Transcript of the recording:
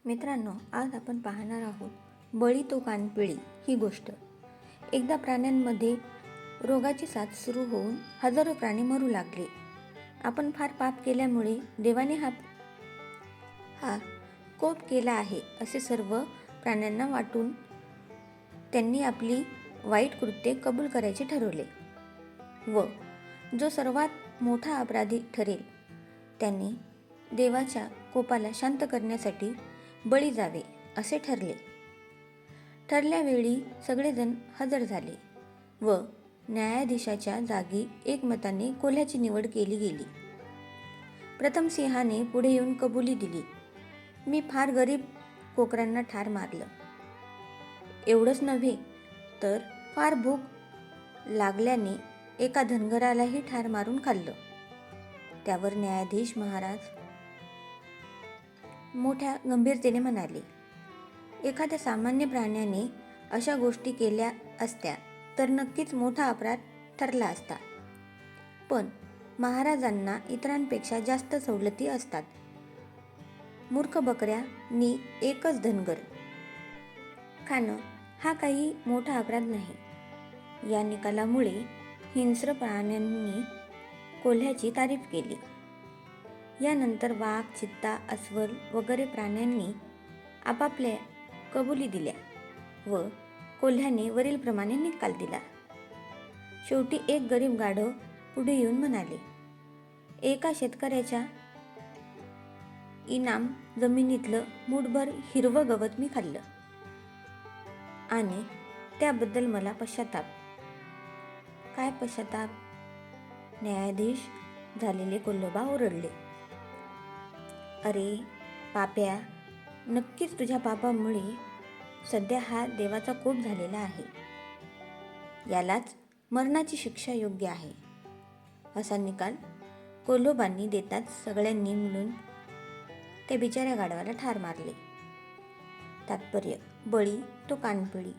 मित्रांनो, आज आपण पाहणार आहोत बळी तो कानपिळी ही गोष्ट. एकदा प्राण्यांमध्ये रोगाची साथ सुरू होऊन हजारो प्राणी मरू लागले. आपण फार पाप केल्यामुळे देवाने हा कोप केला आहे असे सर्व प्राण्यांना वाटून त्यांनी आपली वाईट कृत्ये कबूल करायचे ठरवले व जो सर्वात मोठा अपराधी ठरेल त्यांनी देवाच्या कोपाला शांत करण्यासाठी बळी जावे असे ठरल्यावेळी सगळेजण हजर झाले व न्यायाधीशाच्या जागी एकमताने कोल्ह्याची निवड केली गेली. प्रथम सिंहाने पुढे येऊन कबुली दिली, मी फार गरीब कोकरांना ठार मारलं. एवढंच नव्हे तर फार भूक लागल्याने एका धनगरालाही ठार मारून खाल्लं. त्यावर न्यायाधीश महाराज मोठ्या गंभीरतेने म्हणाले, एखाद्या सामान्य प्राण्याने अशा गोष्टी केल्या असत्या तर नक्कीच मोठा अपराध ठरला असता. पण महाराजांना इतरांपेक्षा जास्त सवलती असतात. मूर्ख बकऱ्यांनी एकच धनगर खाणं हा काही मोठा अपराध नाही. या निकालामुळे हिंस्र प्राण्यांनी कोल्ह्याची तारीफ केली. यानंतर वाघ, चित्ता, अस्वल वगैरे प्राण्यांनी आपापल्या कबुली दिल्या व कोल्ह्याने वरीलप्रमाणे निकाल दिला. शेवटी एक गरीब गाढव पुढे येऊन म्हणाले, एका शेतकऱ्याच्या इनाम जमिनीतलं मूठभर हिरवं गवत मी खाल्लं आणि त्याबद्दल मला पश्चाताप. काय पश्चाताप? न्यायाधीश झालेले कोल्होबा ओरडले. अरे पाप्या, नक्कीच तुझ्या पापामुळे सध्या हा देवाचा कोप झालेला आहे. यालाच मरणाची शिक्षा योग्य आहे. असा निकाल कोल्होबांनी देताच सगळ्यांनी मिळून त्या बिचाऱ्या गाढवाला ठार मारले. तात्पर्य: बळी तो कानपिळी.